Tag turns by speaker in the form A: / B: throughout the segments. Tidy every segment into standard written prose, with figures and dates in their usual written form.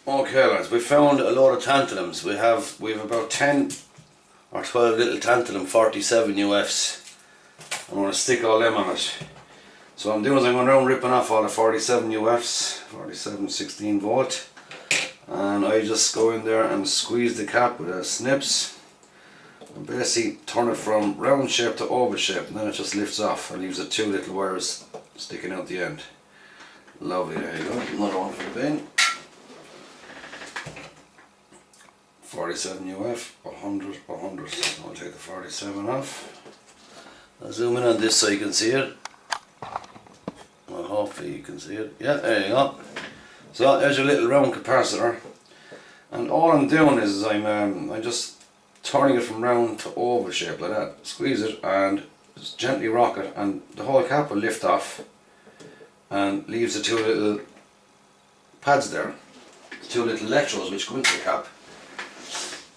A: Okay lads, we found a load of tantalums. We have about 10 or 12 little tantalum 47 UFs. I'm going to stick all them on it. So what I'm doing is I'm going around ripping off all the 47 UFs, 47 16 volt, and I just go in there and squeeze the cap with the snips and basically turn it from round shape to oval shape, and then it just lifts off and leaves the two little wires sticking out the end. Lovely, there you go, another one for the bin. 47 UF, 100, 100. I'll take the 47 off. I'll zoom in on this so you can see it. Well, hopefully you can see it. Yeah, there you go. So there's your little round capacitor. And all I'm doing is I'm just turning it from round to oval shape like that. Squeeze it and just gently rock it, and the whole cap will lift off and leaves the two little pads there. The two little electrodes which go into the cap.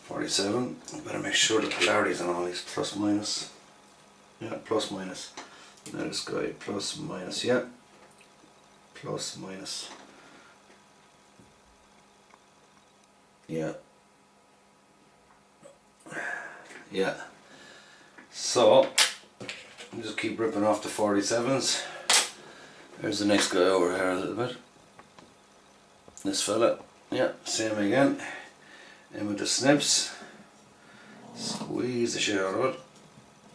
A: 47. I better make sure the polarities on all these, plus minus. Yeah, plus minus. Now this guy, plus minus, yeah. Plus minus. Yeah. Yeah. So, you just keep ripping off the 47s. There's the next guy over here a little bit. This fella. Yeah, same again. In with the snips, squeeze the shit out of it.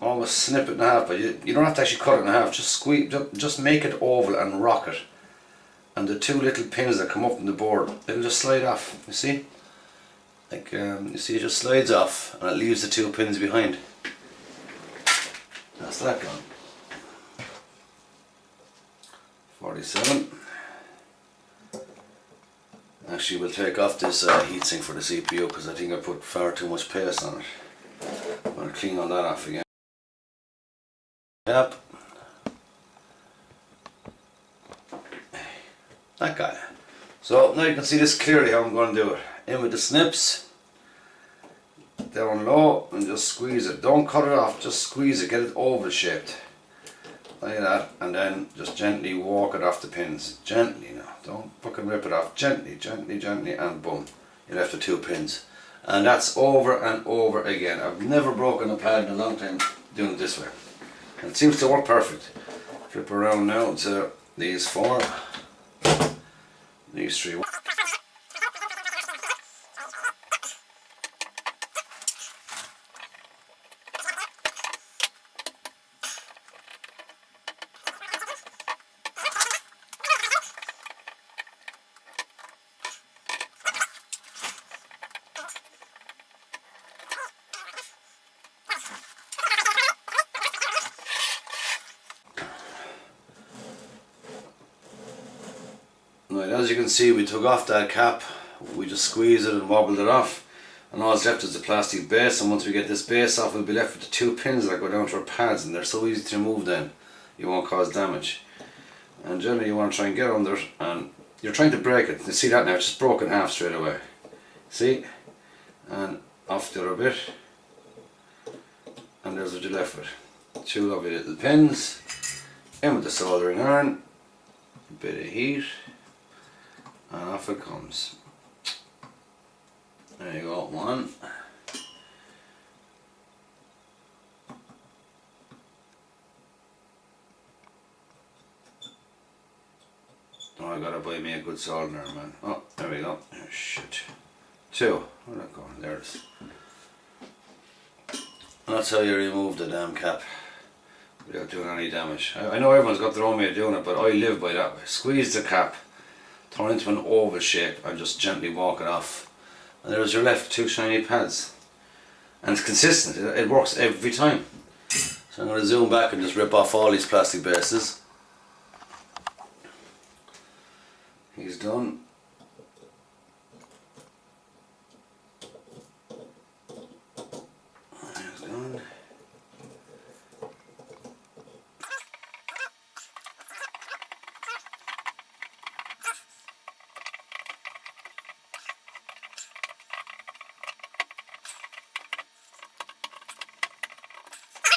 A: Almost snip it in half, but you don't have to actually cut it in half. Just squeeze, just make it oval and rock it. And the two little pins that come up on the board, it'll just slide off. You see, like you see, it just slides off, and it leaves the two pins behind. That's that gone. 47. Actually, we'll take off this heatsink for the CPU because I think I put far too much paste on it. I'm going to clean all that off again. Yep. That guy. So now you can see this clearly how I'm going to do it. In with the snips, down low, and just squeeze it. Don't cut it off, just squeeze it, get it oval shaped. Like that, and then just gently walk it off the pins. Gently now, don't fucking rip it off. Gently, gently, gently, and boom, you're left with two pins. And that's over and over again. I've never broken a pad in a long time doing it this way. And it seems to work perfect. Flip around now to these four, these three. Right, as you can see, we took off that cap, we just squeezed it and wobbled it off, and all that's left is the plastic base. And once we get this base off, we'll be left with the two pins that go down to our pads, and they're so easy to remove then you won't cause damage. And generally you want to try and get under it, and you're trying to break it. You see that now, it's just broken half straight away. See? And off the other bit, and there's what you're left with. Two lovely little pins, in with the soldering iron, a bit of heat, and off it comes. There you go, one. Oh, I gotta buy me a good solder, man. Oh, there we go. Oh, shit. Two. Where'd that go? There it is. And that's how you remove the damn cap without doing any damage. I know everyone's got their own way of doing it, but I live by that way. Squeeze the cap, turn it into an oval shape, and just gently walk it off. And there's your left two shiny pads. And it's consistent, it works every time. So I'm going to zoom back and just rip off all these plastic bases. He's done. He's done.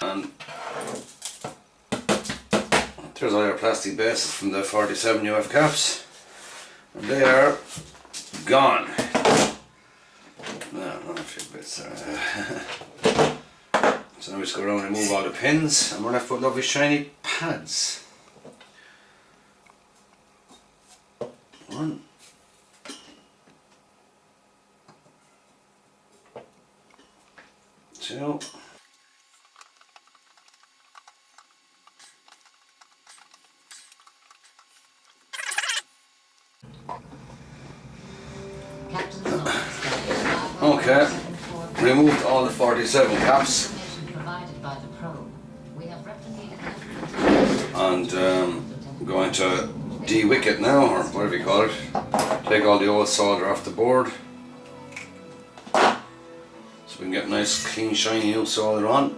A: And there's all your plastic bases from the 47 UF caps, and they are gone. No, not a few bits there. So now we just go around and remove all the pins, and we're left with lovely shiny pads. 1, 2. Okay, removed all the 47 caps, and I'm going to de-wick it now, or whatever you call it. Take all the old solder off the board, so we can get nice clean shiny new solder on.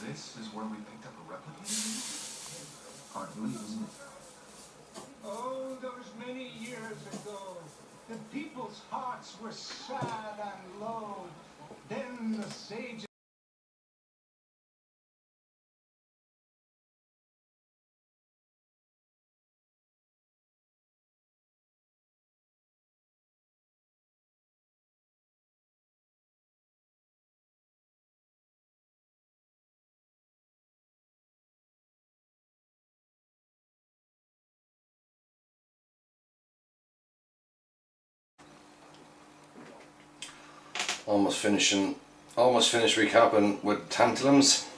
B: This is where we picked up a replica? Hardly, isn't it?
C: Oh, those many years ago, the people's hearts were sad and low. Then the sages
A: Almost finished recapping with tantalums,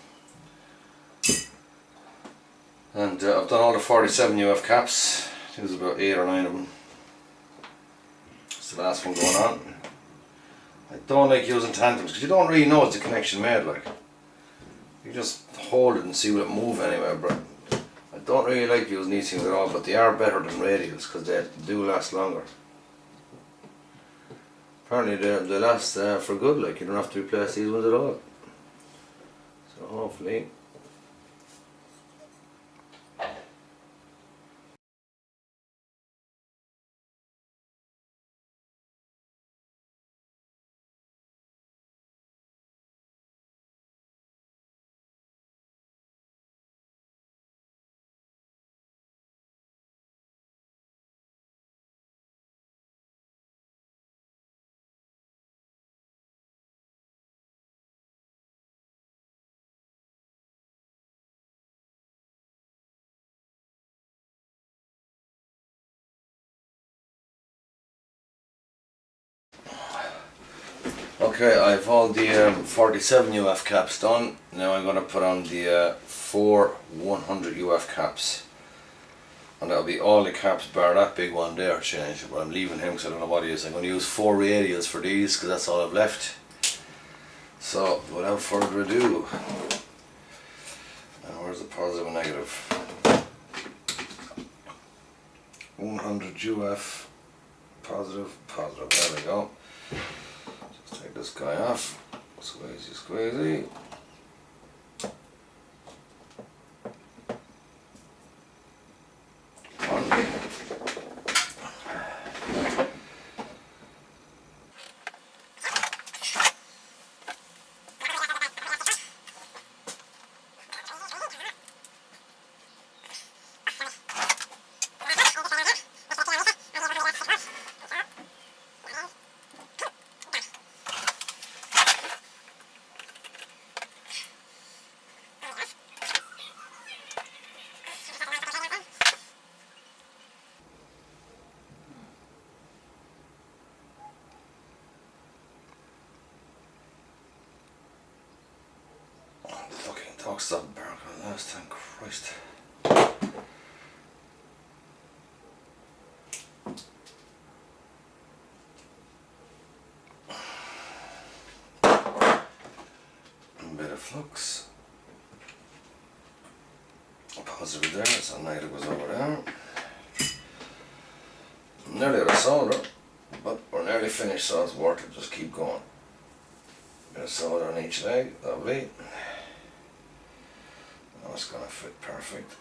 A: and I've done all the 47 UF caps. I think there's about 8 or 9 of them. It's the last one going on. I don't like using tantalums because you don't really know it's a connection made. Like, you just hold it and see will it move anywhere. But I don't really like using these things at all. But they are better than radials because they do last longer. Apparently they last for good, like you don't have to replace these ones at all. So hopefully. Okay, I've all the 47 UF caps done. Now I'm going to put on the 4 100 UF caps. And that'll be all the caps bar that big one there changed. But I'm leaving him because I don't know what he is. I'm going to use 4 radials for these because that's all I've left. So without further ado, now where's the positive and negative? 100 UF, positive, positive, there we go. Just take this guy off, squeezy, squeezy. Dog stopped barking last time, Christ. A bit of flux. Positive there, so negative was over there. I'm nearly out of solder, but we're nearly finished, so it's worth it, just keep going. Bit of solder on each leg, lovely. Now it's going to fit perfect.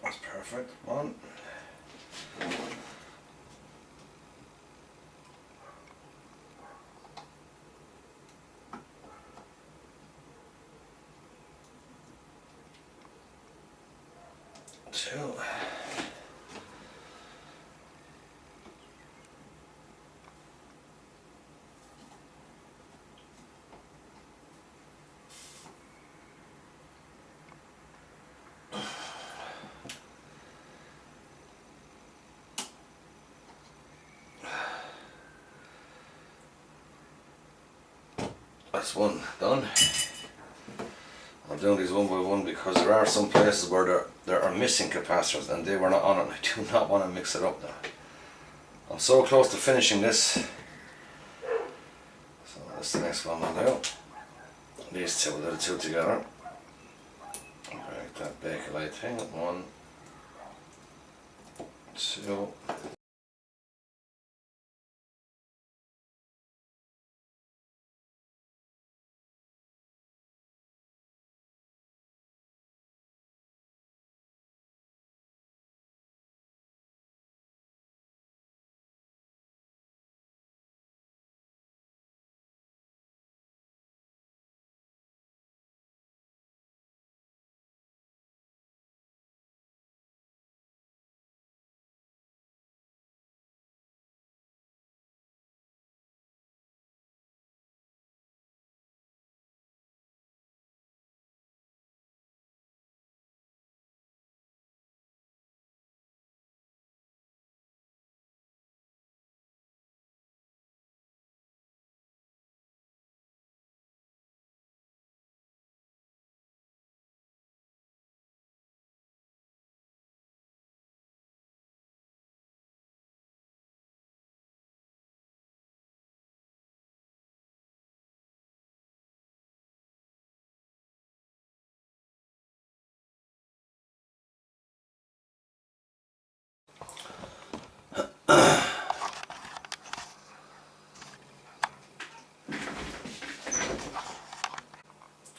A: That's perfect. Perfect. One. Two. That's one done. I'm doing these one by one because there are some places where there are missing capacitors and they were not on it. I do not want to mix it up now. I'm so close to finishing this. So that's the next one I'll do. These two, we'll do the two together. Break that Bakelite thing. One, two.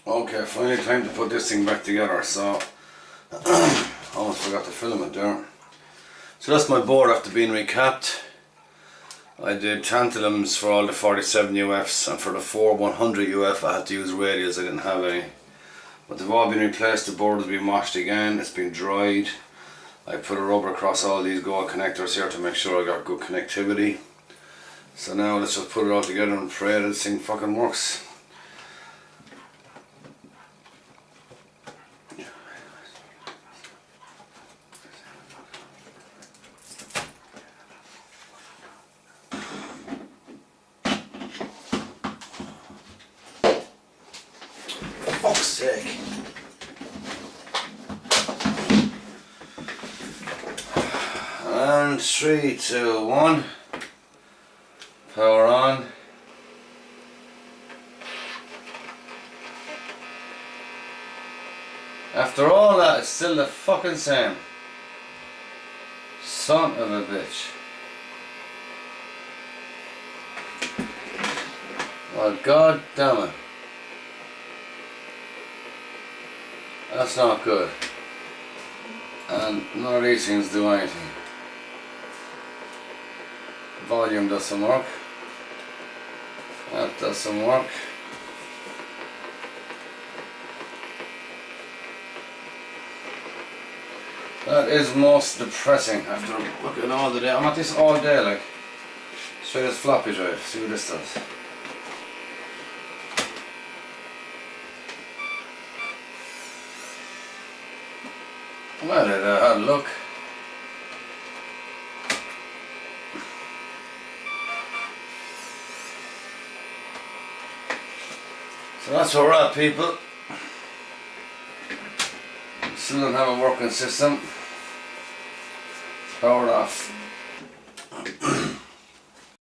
A: Okay, finally time to put this thing back together. So, almost forgot to film it there. So that's my board after being recapped. I did tantalums for all the 47 UFs, and for the 4 100 UF I had to use radials, I didn't have any. But they've all been replaced, the board has been washed again, it's been dried. I put a rubber across all these gold connectors here to make sure I got good connectivity. So now let's just put it all together and pray this thing fucking works. Fuck's sake. And 3, 2, 1. Power on. After all that, it's still the fucking same. Son of a bitch. Well, god damn it. That's not good. And none of these things do anything. Volume doesn't work. That doesn't work. That is most depressing after looking all the day. I'm at this all day, like straight as floppy drive. See what this does. Well, it had a look. So that's where we're at, people. Still don't have a working system. Powered off.